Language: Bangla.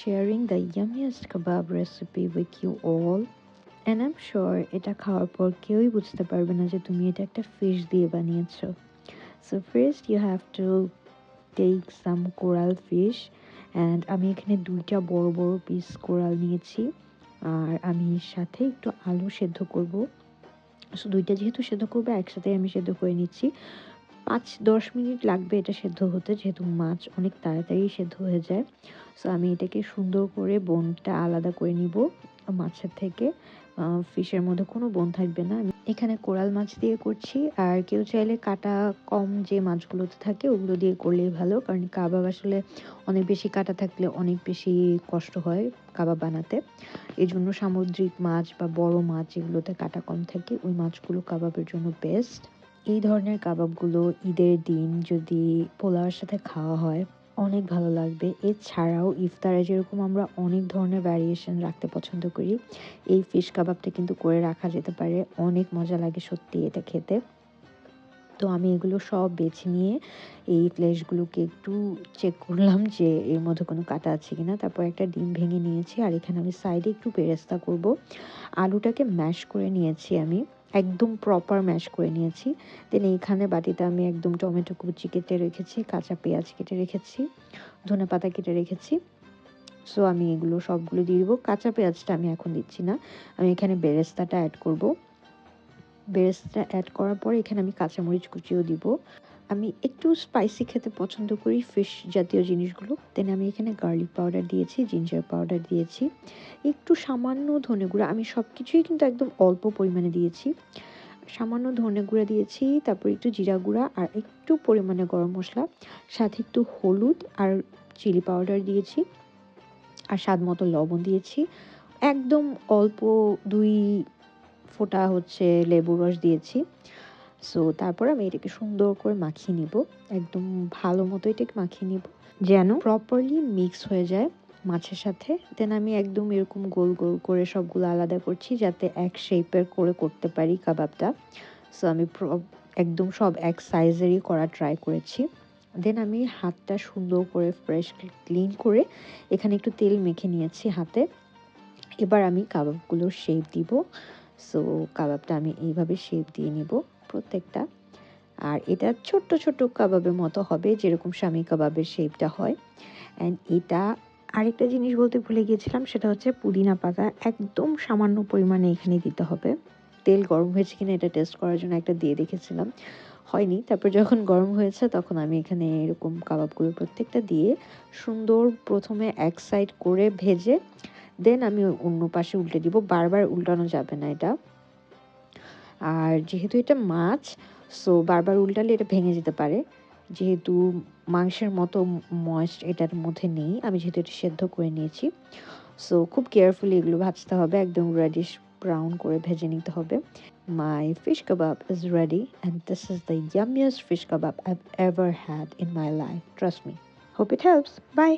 sharing the yummiest kebab recipe with you all. And I'm sure এটা খাওয়ার পর কেউই বুঝতে পারবে না যে তুমি এটা একটা ফিশ দিয়ে বানিয়েছো। So first you have to take some coral fish and আমি এখানে দুইটা বড় বড় পিস কোরাল নিয়েছি আর আমি সাথে একটু আলু সেদ্ধ করব। সো দুইটা যেহেতু সেদ্ধ করবো একসাথে আমি সেদ্ধ করে নিচ্ছি। 5-10 মিনিট লাগবে এটা সেদ্ধ হতে, যেহেতু মাছ অনেক তাড়াতাড়ি সেদ্ধ হয়ে যায়। সো আমি এটাকে সুন্দর করে বোনটা আলাদা করে নিব মাছের থেকে। ফিশের মধ্যে কোনো বোন থাকবে না। আমি এখানে কোরাল মাছ দিয়ে করছি, আর কেউ চাইলে কাটা কম যে মাছগুলোতে থাকে ওগুলো দিয়ে করলেই ভালো, কারণ কাবাব আসলে অনেক বেশি কাটা থাকলে অনেক বেশি কষ্ট হয় কাবাব বানাতে। এই জন্য সামুদ্রিক মাছ বা বড় মাছ যেগুলোতে কাটা কম থাকে ওই মাছগুলো কাবাবের জন্য বেস্ট। এই ধরনের কাবাবগুলো ঈদের দিন যদি পোলাওয়ের সাথে খাওয়া হয় অনেক ভালো লাগবে। এছাড়াও ইফতারে যেরকম আমরা অনেক ধরনের ভ্যারিয়েশন রাখতে পছন্দ করি, এই ফিশ কাবাবটা কিন্তু করে রাখা যেতে পারে। অনেক মজা লাগে সত্যি এটা খেতে। তো আমি এগুলো সব বেছে নিয়ে এই ফ্লেশগুলোকে একটু চেক করলাম যে এর মধ্যে কোনো কাটা আছে কিনা। তারপর একটা ডিম ভেঙে নিয়েছি, আর এখানে আমি সাইডে একটু বেরেস্তা করব। আলুটাকে ম্যাশ করে নিয়েছি, আমি একদম প্রপার ম্যাশ করে নিয়েছি। দেন এইখানে বাটিতে আমি একদম টমেটো কুচি কেটে রেখেছি, কাঁচা পেঁয়াজ কেটে রেখেছি, ধনেপাতা কেটে রেখেছি। সো আমি এগুলো সবগুলো দিয়ে দিব। কাঁচা পেঁয়াজটা আমি এখন দিচ্ছি না, আমি এখানে বেরেস্তাটা অ্যাড করব। বেরেস্তা অ্যাড করার পর এখানে আমি কাঁচামরিচ কুচিও দিব। আমি একটু স্পাইসি খেতে পছন্দ করি ফিশ জাতীয় জিনিসগুলো। দেন আমি এখানে গার্লিক পাউডার দিয়েছি, জিঞ্জার পাউডার দিয়েছি, একটু সামান্য ধনে গুঁড়া। আমি সব কিছুই কিন্তু একদম অল্প পরিমাণে দিয়েছি। সামান্য ধনে গুঁড়া দিয়েছি, তারপর একটু জিরা গুঁড়া আর একটু পরিমাণে গরম মশলা, সাথে একটু হলুদ আর চিলি পাউডার দিয়েছি, আর স্বাদ মতো লবণ দিয়েছি। একদম অল্প 2 ফোঁটা হচ্ছে লেবুর রস দিয়েছি। সো তারপর আমি এটাকে সুন্দর করে মাখিয়ে নিব, একদম ভালো মতো এটাকে মাখিয়ে নিব যেন প্রপারলি মিক্স হয়ে যায় মাছের সাথে। দেন আমি একদম এরকম গোল গোল করে সবগুলো আলাদা করছি যাতে এক শেপের করে করতে পারি কাবাবটা। সো আমি একদম সব এক সাইজেরই করা ট্রাই করেছি। দেন আমি হাতটা সুন্দর করে ফ্রেশ ক্লিন করে এখানে একটু তেল মেখে নিয়েছি হাতে। এবার আমি কাবাবগুলোর শেপ দিব। সো কাবাবটা আমি এইভাবে শেপ দিয়ে নিব প্রত্যেকটা। আর এটা ছোট্ট ছোট্ট কাবাবের মতো হবে, যেরকম শামি কাবাবের শেপটা হয়। অ্যান্ড এটা আরেকটা জিনিস বলতে ভুলে গিয়েছিলাম, সেটা হচ্ছে পুদিনা পাতা একদম সামান্য পরিমাণে এখানে দিতে হবে। তেল গরম হয়েছে কিনা এটা টেস্ট করার জন্য একটা দিয়ে দেখেছিলাম, হয়নি। তারপর যখন গরম হয়েছে তখন আমি এখানে এরকম কাবাবগুলো প্রত্যেকটা দিয়ে সুন্দর প্রথমে এক সাইড করে ভেজে দেন আমি অন্য পাশে উল্টে দিব। বারবার উল্টানো যাবে না এটা। আর যেহেতু এটা মাছ, সো বারবার উল্টালে এটা ভেঙে যেতে পারে। যেহেতু মাংসের মতো ময়েস্ট এটার মধ্যে নেই, আমি যেহেতু এটা সেদ্ধ করে নিয়েছি, সো খুব কেয়ারফুলি এগুলো ভাজতে হবে, একদম রেডিশ ব্রাউন করে ভেজে নিতে হবে। My fish kebab is ready and this is the yummiest fish kebab I've ever had in my life. Trust me. Hope it helps. Bye.